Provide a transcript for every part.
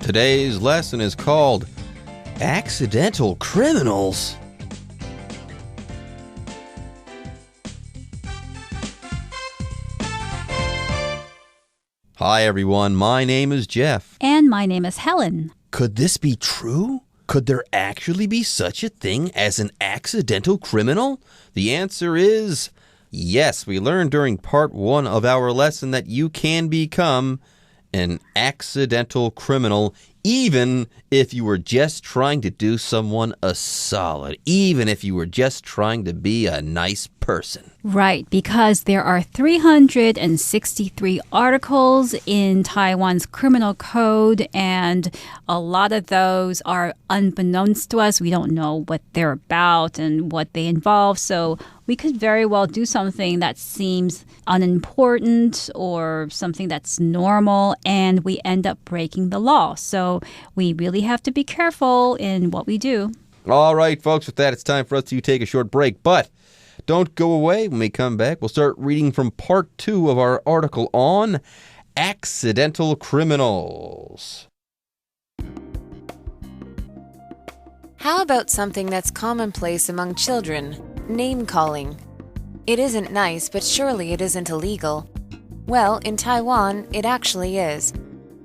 Today's lesson is called Accidental Criminals. Hi, everyone. My name is Jeff. And my name is Helen. Could this be true? Could there actually be such a thing as an accidental criminal? The answer is yes. We learned during part 1 of our lesson that you can become an accidental criminal even if you were just trying to do someone a solid, even if you were just trying to be a nice person. Right, because there are 363 articles in Taiwan's criminal code, and a lot of those are unbeknownst to us. We don't know what they're about and what they involve, so we could very well do something that seems unimportant or something that's normal, and we end up breaking the law. So we really have to be careful in what we do. All right, folks, with that, it's time for us to take a short break, but don't go away. When we come back, we'll start reading from part 2 of our article on accidental criminals. How about something that's commonplace among children? Name-calling. It isn't nice, but surely it isn't illegal. Well, in Taiwan, it actually is.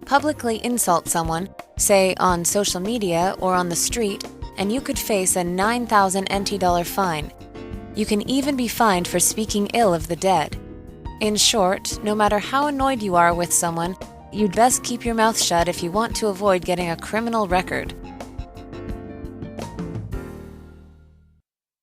Publicly insult someone, say on social media or on the street, and you could face a 9,000 NT dollar fine. You can even be fined for speaking ill of the dead. In short, no matter how annoyed you are with someone, you'd best keep your mouth shut if you want to avoid getting a criminal record.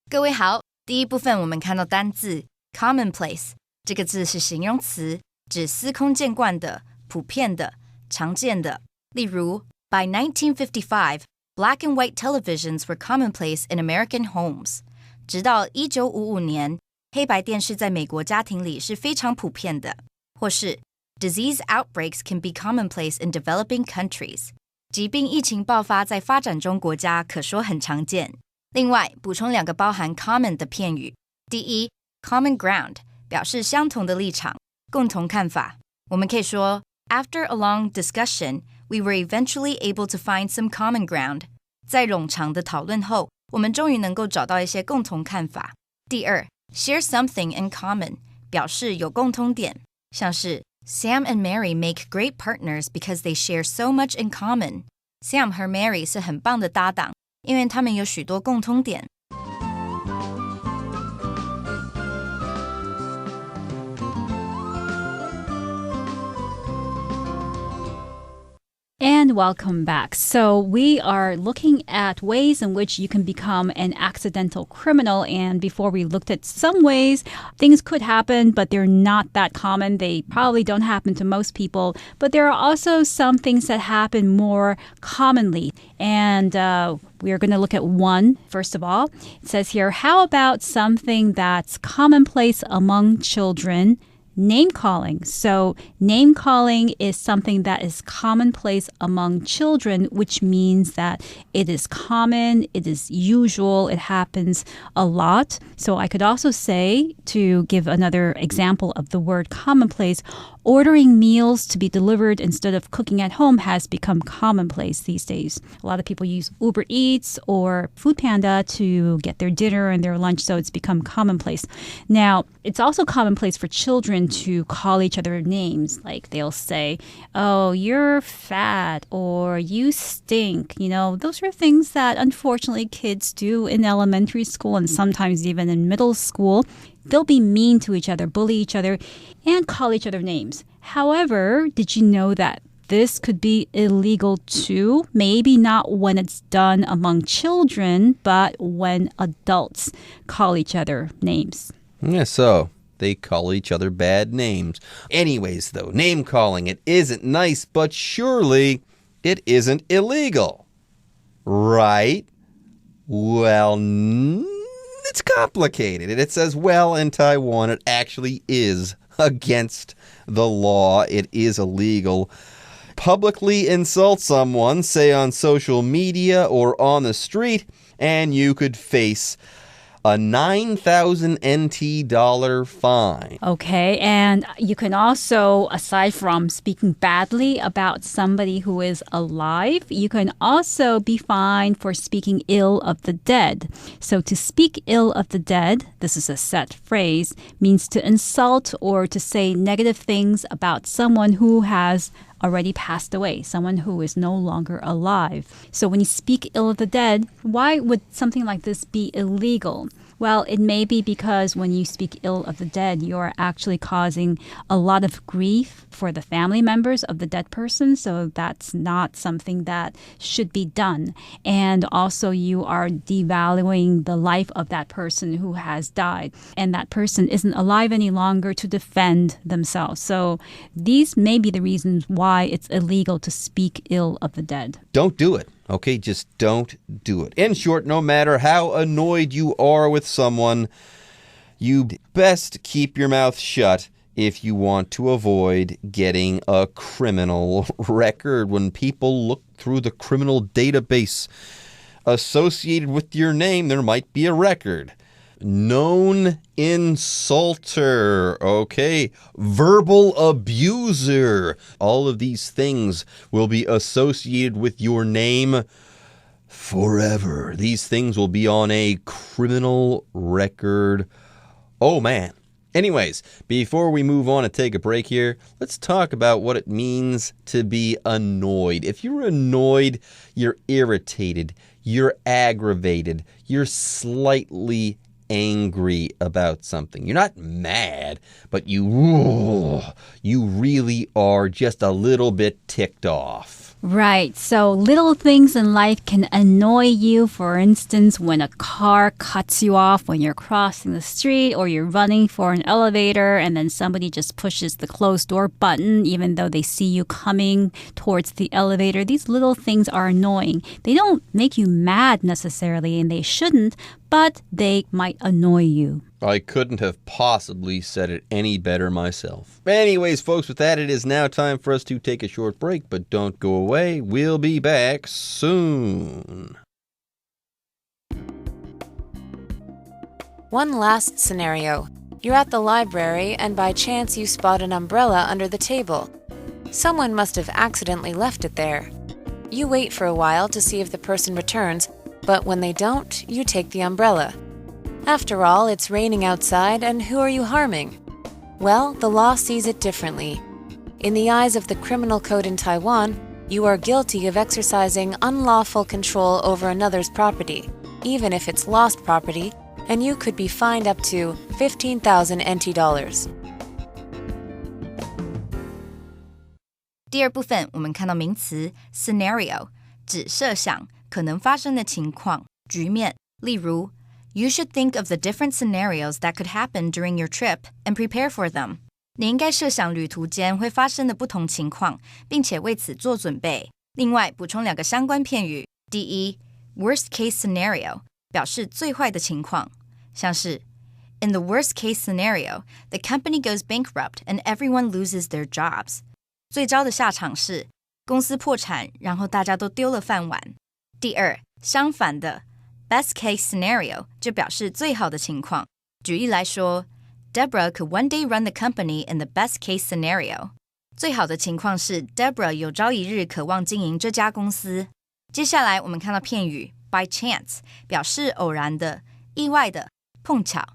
各位好，第一部分我们看到单字 commonplace 这个字是形容词，指司空见惯的、普遍的、常见的。例如 By 1955, black and white televisions were commonplace in American homes. 直到1955年，黑白电视在美国家庭里是非常普遍的。或是 Disease outbreaks can be commonplace in developing countries. 疾病疫情爆发在发展中国家可说很常见。另外，补充2个包含 common 的片语。第一 common ground 表示相同的立场、共同看法。我们可以说 After a long discussion, we were eventually able to find some common ground. 在冗长的讨论后，我们终于能够找到一些共同看法。第二 share something in common 表示有共通点，像是 Sam and Mary make great partners because they share so much in common. Sam 和 Mary 是很棒的搭档，因为他们有许多共通点。And welcome back. So we are looking at ways in which you can become an accidental criminal. And before we looked at some ways, things could happen, but they're not that common. They probably don't happen to most people. But there are also some things that happen more commonly. And we are going to look at one, first of all. It says here, how about something that's commonplace among children? Name-calling. So name-calling is something that is commonplace among children, which means that it is common, it is usual, it happens a lot. So I could also say, to give another example of the word commonplace, ordering meals to be delivered instead of cooking at home has become commonplace these days. A lot of people use Uber Eats or Food Panda to get their dinner and their lunch, so it's become commonplace. Now, it's also commonplace for children to call each other names. Like they'll say, oh, you're fat, or you stink. You know, those are things that unfortunately kids do in elementary school and sometimes even in middle school. They'll be mean to each other, bully each other, and call each other names. However, did you know that this could be illegal too? Maybe not when it's done among children, but when adults call each other names. Yeah, so they call each other bad names. Anyways, though, name-calling, it isn't nice, but surely it isn't illegal. Right? Well, it's complicated. It says, well, in Taiwan, it actually is against the law. It is illegal. Publicly insult someone, say on social media or on the street, and you could face a 9,000 NT dollar fine. Okay, and you can also, aside from speaking badly about somebody who is alive, you can also be fined for speaking ill of the dead. So to speak ill of the dead, this is a set phrase, means to insult or to say negative things about someone who has already passed away, someone who is no longer alive. So when you speak ill of the dead, why would something like this be illegal? Well, it may be because when you speak ill of the dead, you're actually causing a lot of grief for the family members of the dead person. So that's not something that should be done. And also you are devaluing the life of that person who has died. And that person isn't alive any longer to defend themselves. So these may be the reasons why it's illegal to speak ill of the dead. Don't do it. Okay, just don't do it. In short, no matter how annoyed you are with someone, you best keep your mouth shut if you want to avoid getting a criminal record. When people look through the criminal database associated with your name, there might be a record. Known insulter, okay, verbal abuser. All of these things will be associated with your name forever. These things will be on a criminal record. Oh, man. Anyways, before we move on and take a break here, let's talk about what it means to be annoyed. If you're annoyed, you're irritated, you're aggravated, you're slightly angry about something. You're not mad, but you really are just a little bit ticked off. Right. So little things in life can annoy you. For instance, when a car cuts you off when you're crossing the street, or you're running for an elevator and then somebody just pushes the closed door button even though they see you coming towards the elevator. These little things are annoying. They don't make you mad necessarily, and they shouldn't, but they might annoy you. I couldn't have possibly said it any better myself. Anyways, folks, with that, it is now time for us to take a short break, but don't go away. We'll be back soon. One last scenario. You're at the library and by chance you spot an umbrella under the table. Someone must have accidentally left it there. You wait for a while to see if the person returns, but when they don't, you take the umbrella. After all, it's raining outside, and who are you harming? Well, the law sees it differently. In the eyes of the criminal code in Taiwan, you are guilty of exercising unlawful control over another's property, even if it's lost property, and you could be fined up to 15,000 NT dollars. 第二部分，我们看到名词 scenario， 指设想可能发生的情况、局面，例如You should think of the different scenarios that could happen during your trip and prepare for them. 你应该设想旅途间会发生的不同情况，并且为此做准备。另外，补充2个相关片语。第一 ，worst case scenario 表示最坏的情况，像是 In the worst case scenario, the company goes bankrupt and everyone loses their jobs. 最糟的下场是公司破产，然后大家都丢了饭碗。第二，相反的Best case scenario 就表示最好的情况。举例来说 Deborah could one day run the company in the best case scenario. 最好的情况是 Deborah 有朝一日渴望经营这家公司。接下来我们看到片语 by chance 表示偶然的、意外的、碰巧。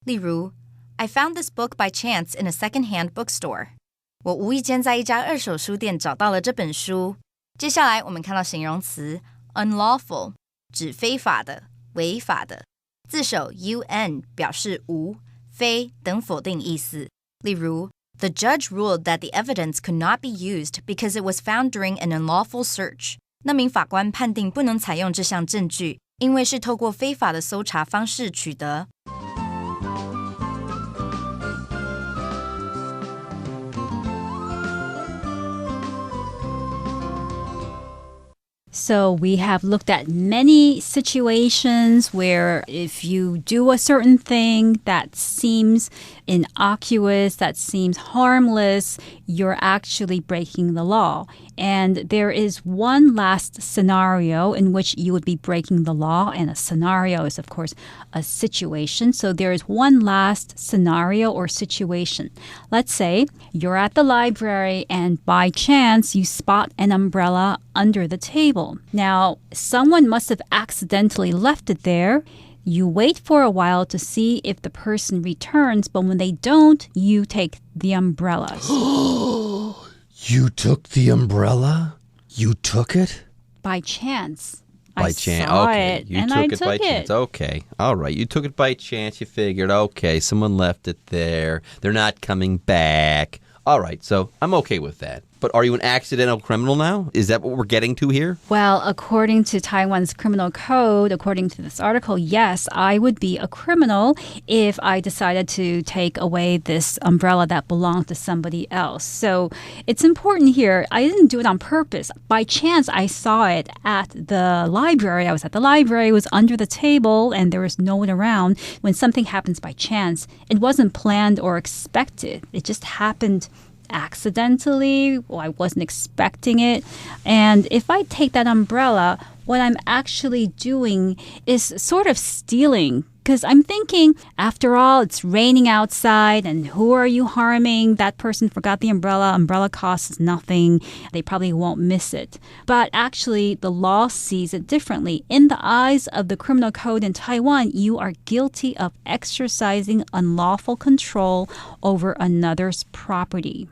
例如 I found this book by chance in a second-hand bookstore. 我无意间在一家二手书店找到了这本书。接下来我们看到形容词 unlawful指非法的、违法的，字首 un 表示无、非等否定意思。例如 The judge ruled that the evidence could not be used because it was found during an unlawful search. 那名法官判定不能采用这项证据，因为是透过非法的搜查方式取得。So we have looked at many situations where if you do a certain thing that seems innocuous, that seems harmless, you're actually breaking the law. And there is one last scenario in which you would be breaking the law. And a scenario is, of course, a situation. So there is one last scenario or situation. Let's say you're at the library and by chance you spot an umbrella under the table. Now, someone must have accidentally left it there. You wait for a while to see if the person returns, but when they don't, you take the umbrellas. You took the umbrella? You took it? By chance. By I chance. saw Okay. it, You and took I it took by it. chance. Okay. All right. You took it by chance. You figured, okay, someone left it there. They're not coming back. All right. So I'm okay with that. But are you an accidental criminal now? Is that what we're getting to here? Well, according to Taiwan's criminal code, according to this article, yes, I would be a criminal if I decided to take away this umbrella that belonged to somebody else. So it's important here. I didn't do it on purpose. By chance, I saw it at the library. I was at the library, it was under the table, and there was no one around. When something happens by chance, it wasn't planned or expected. It just happened accidentally. Well, I wasn't expecting it. And if I take that umbrella, what I'm actually doing is sort of stealing. Because I'm thinking, after all, it's raining outside, and who are you harming? That person forgot the umbrella. Umbrella costs nothing. They probably won't miss it. But actually, the law sees it differently. In the eyes of the criminal code in Taiwan, you are guilty of exercising unlawful control over another's property,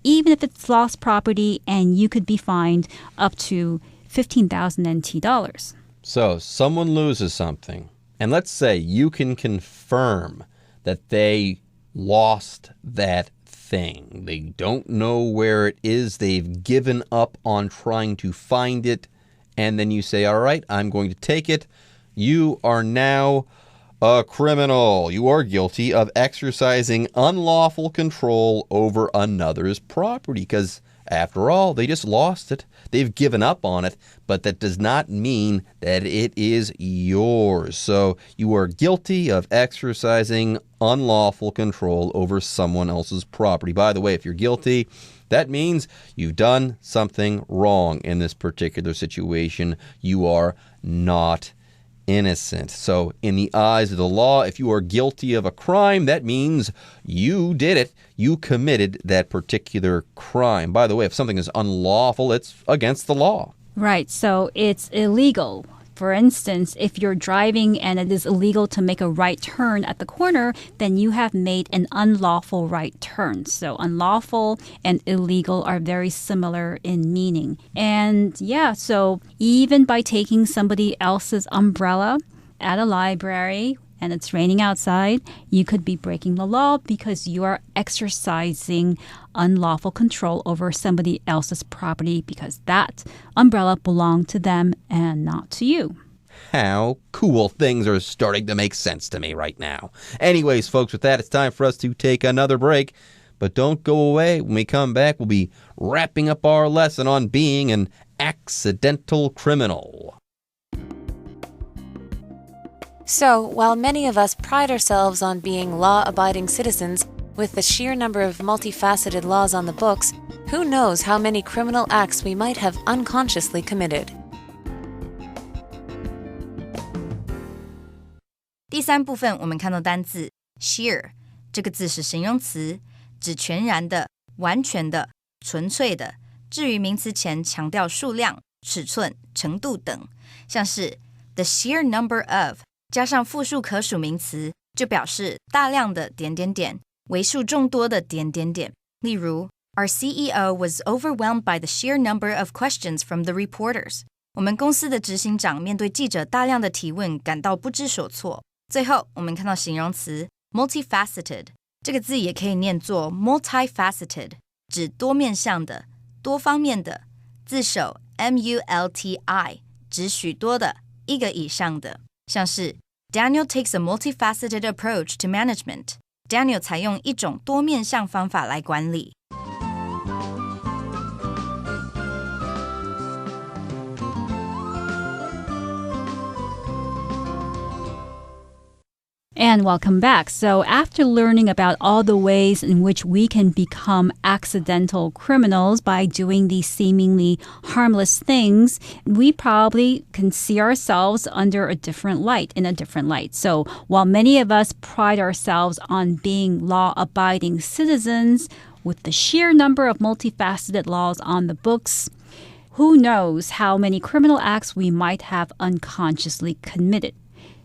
even if it's lost property, and you could be fined up to 15,000 NT dollars. So someone loses something. And let's say you can confirm that they lost that thing. They don't know where it is. They've given up on trying to find it. And then you say, all right, I'm going to take it. You are now a criminal. You are guilty of exercising unlawful control over another's property because, after all, they just lost it. They've given up on it, but that does not mean that it is yours. So you are guilty of exercising unlawful control over someone else's property. By the way, if you're guilty, that means you've done something wrong in this particular situation. You are not innocent. So in the eyes of the law, if you are guilty of a crime, that means you did it. You committed that particular crime. By the way, if something is unlawful, it's against the law. Right. So it's illegal. For instance, if you're driving and it is illegal to make a right turn at the corner, then you have made an unlawful right turn. So unlawful and illegal are very similar in meaning. And yeah, so even by taking somebody else's umbrella at a library and it's raining outside, you could be breaking the law because you are exercising unlawful control over somebody else's property because that umbrella belonged to them and not to you. How cool. Things are starting to make sense to me right now. Anyways, folks, with that, it's time for us to take another break. But don't go away. When we come back, we'll be wrapping up our lesson on being an accidental criminal. So, while many of us pride ourselves on being law-abiding citizens, with the sheer number of multifaceted laws on the books, who knows how many criminal acts we might have unconsciously committed. 第三部分我们看到单字 sheer 这个字是形容词，指全然的、完全的、纯粹的。至于名词前强调数量、尺寸、程度等，像是 the sheer number of 加上复数可数名词，就表示大量的点点点，为数众多的点点点。例如 Our CEO was overwhelmed by the sheer number of questions from the reporters. 我们公司的执行长面对记者大量的提问感到不知所措。最后我们看到形容词 multifaceted 这个字也可以念作 multifaceted 指多面向的多方面的字首 multi 指许多的一个以上的像是 Daniel takes a multifaceted approach to management. Daniel 采用一种多面向方法来管理。And welcome back. So after learning about all the ways in which we can become accidental criminals by doing these seemingly harmless things, we probably can see ourselves under a different light, in a different light. So while many of us pride ourselves on being law-abiding citizens, with the sheer number of multifaceted laws on the books, who knows how many criminal acts we might have unconsciously committed.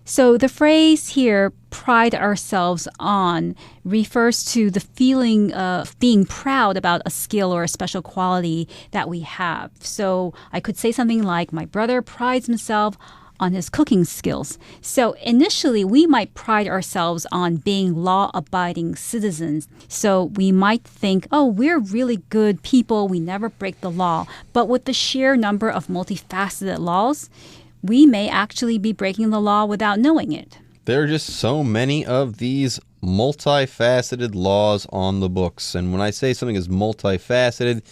So the phrase here, pride ourselves on, refers to the feeling of being proud about a skill or a special quality that we have. So I could say something like, my brother prides himself on his cooking skills. So initially, we might pride ourselves on being law-abiding citizens. So we might think, oh, we're really good people. We never break the law. But with the sheer number of multifaceted laws, we may actually be breaking the law without knowing it. There are just so many of these multifaceted laws on the books. And when I say something is multifaceted,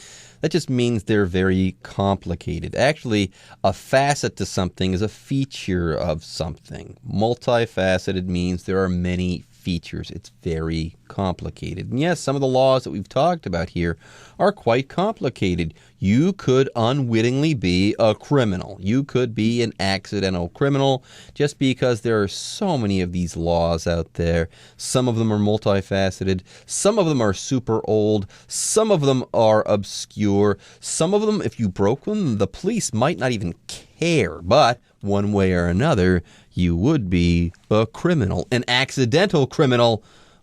that just means they're very complicated. Actually, a facet to something is a feature of something. Multifaceted means there are many features. It's very complicated. And yes, some of the laws that we've talked about here are quite complicated. You could unwittingly be a criminal. You could be an accidental criminal just because there are so many of these laws out there. Some of them are multifaceted. Some of them are super old. Some of them are obscure. Some of them, if you broke them, the police might not even care. But one way or another, you would be a criminal, an accidental criminal,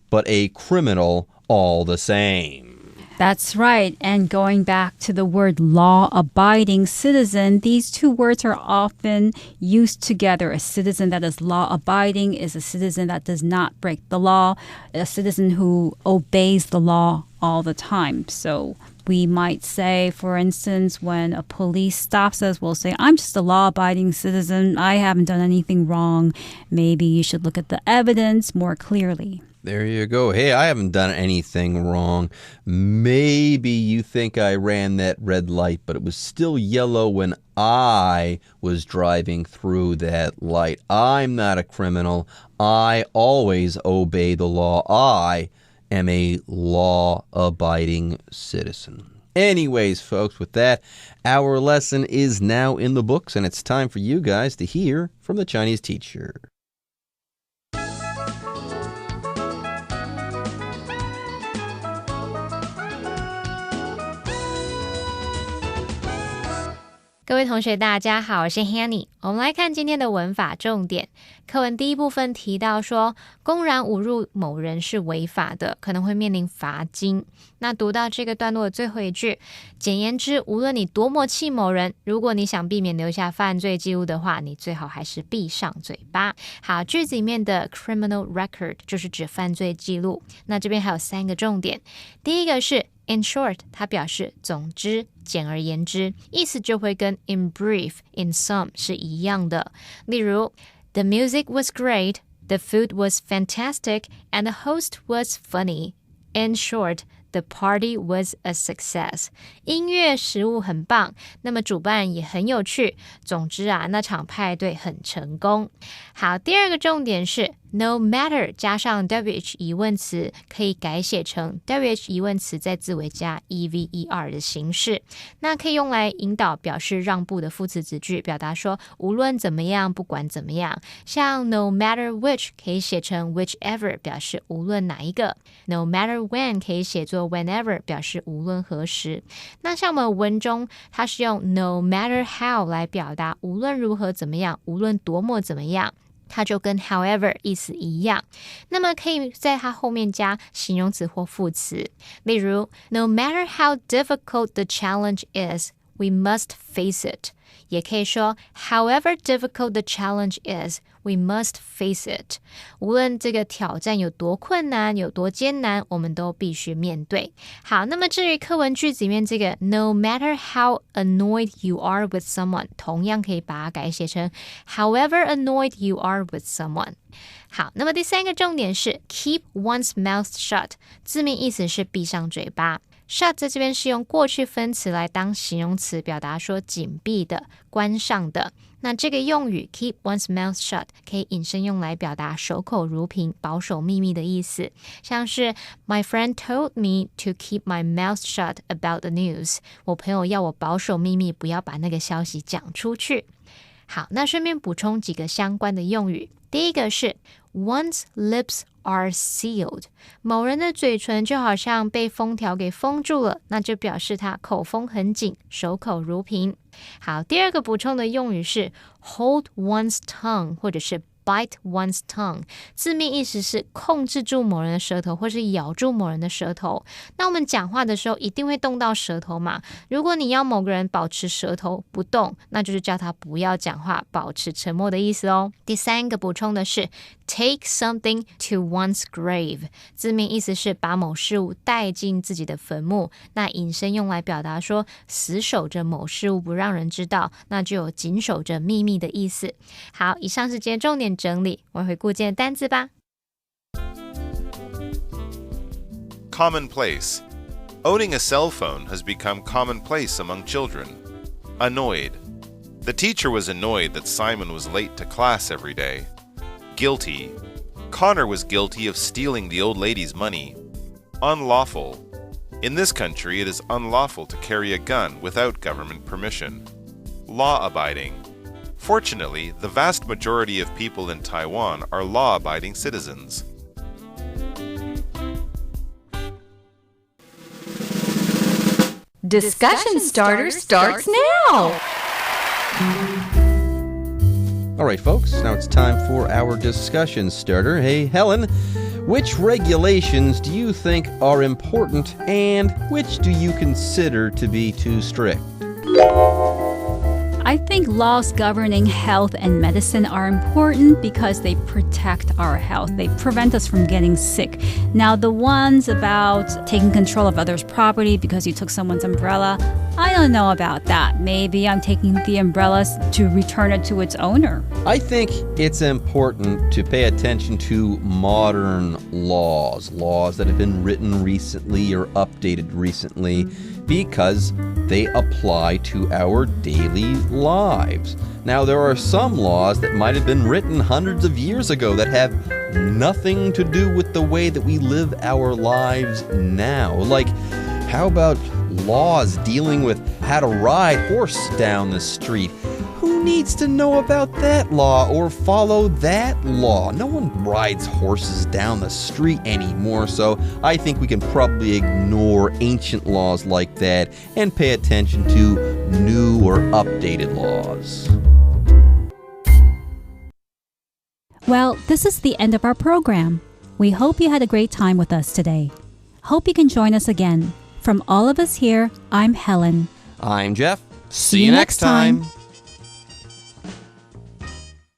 but a criminal all the same. That's right. And going back to the word law-abiding citizen, these two words are often used together. A citizen that is law-abiding is a citizen that does not break the law, a citizen who obeys the law all the time. So we might say, for instance, when a police stops us, we'll say, I'm just a law-abiding citizen. I haven't done anything wrong. Maybe you should look at the evidence more clearly. There you go. Hey, I haven't done anything wrong. Maybe you think I ran that red light, but it was still yellow when I was driving through that light. I'm not a criminal. I always obey the law. I am a law-abiding citizen. Anyways, folks, with that, our lesson is now in the books, and it's time for you guys to hear from the Chinese teacher. 各位同学大家好，我是 Hanny。 我们来看今天的文法重点。课文第一部分提到说，公然侮辱某人是违法的，可能会面临罚金。那读到这个段落的最后一句，简言之，无论你多么气某人，如果你想避免留下犯罪记录的话，你最好还是闭上嘴巴。好，句子里面的 criminal record 就是指犯罪记录。那这边还有3个重点。第一个是In short， 它表示总之，简而言之，意思就会跟 in brief, in sum 是一样的。例如 The music was great, the food was fantastic, and the host was funny. In short, the party was a success. 音乐食物很棒，那么主办人也很有趣。总之啊，那场派对很成功。好，第二个重点是No matter 加上 WH 疑问词可以改写成 WH 疑问词在字尾加 EVER 的形式，那可以用来引导表示让步的副词子句，表达说无论怎么样，不管怎么样。像 No matter which 可以写成 whichever 表示无论哪一个， No matter when 可以写作 whenever 表示无论何时。那像我们文中它是用 No matter how 来表达无论如何怎么样，无论多么怎么样，它就跟 however 意思一样。那么可以在它后面加形容词或副词，例如 No matter how difficult the challenge is, we must face it。 也可以说 However difficult the challenge is, we must face it。 无论这个挑战有多困难，有多艰难，我们都必须面对。好，那么至于课文句子里面这个 No matter how annoyed you are with someone， 同样可以把它改写成 However annoyed you are with someone。 好，那么第3个重点是 Keep one's mouth shut， 字面意思是闭上嘴巴。shut 在这边是用过去分词来当形容词，表达说紧闭的、关上的。那这个用语 keep one's mouth shut 可以引申用来表达守口如瓶、保守秘密的意思，像是 My friend told me to keep my mouth shut about the news 我朋友要我保守秘密，不要把那个消息讲出去。好，那顺便补充几个相关的用语。第一个是 one's lips are sealed 某人的嘴唇就好像被封条给封住了，那就表示他口风很紧，守口如瓶。好，第二个补充的用语是 hold one's tongue 或者是bite one's tongue 字面意思是控制住某人的舌头或是咬住某人的舌头。那我们讲话的时候一定会动到舌头嘛，如果你要某个人保持舌头不动，那就是叫他不要讲话，保持沉默的意思哦。第三个补充的是 take something to one's grave 字面意思是把某事物带进自己的坟墓，那引申用来表达说死守着某事物不让人知道，那就有紧守着秘密的意思。好，以上是今天重点整理，我们回顾今天的单字吧。 Commonplace. Owning a cell phone has become commonplace among children. Annoyed. The teacher was annoyed that Simon was late to class every day. Guilty. Connor was guilty of stealing the old lady's money. Unlawful. In this country, it is unlawful to carry a gun without government permission. Law-abiding. Fortunately, the vast majority of people in Taiwan are law-abiding citizens. Discussion starter starts now. All right, folks, now it's time for our discussion starter. Hey, Helen, which regulations do you think are important and which do you consider to be too strict? I think laws governing health and medicine are important because they protect our health. They prevent us from getting sick. Now, the ones about taking control of others' property because you took someone's umbrella, I don't know about that. Maybe I'm taking the umbrella to return it to its owner. I think it's important to pay attention to modern laws that have been written recently or updated recently, because they apply to our daily lives. Now, there are some laws that might have been written hundreds of years ago that have nothing to do with the way that we live our lives now. Like, how about laws dealing with how to ride horse down the street? Who needs to know about that law or follow that law? No one rides horses down the street anymore, so I think we can probably ignore ancient laws like that and pay attention to new or updated laws. Well, this is the end of our program. We hope you had a great time with us today. Hope you can join us again. From all of us here, I'm Helen. I'm Jeff. See you next time.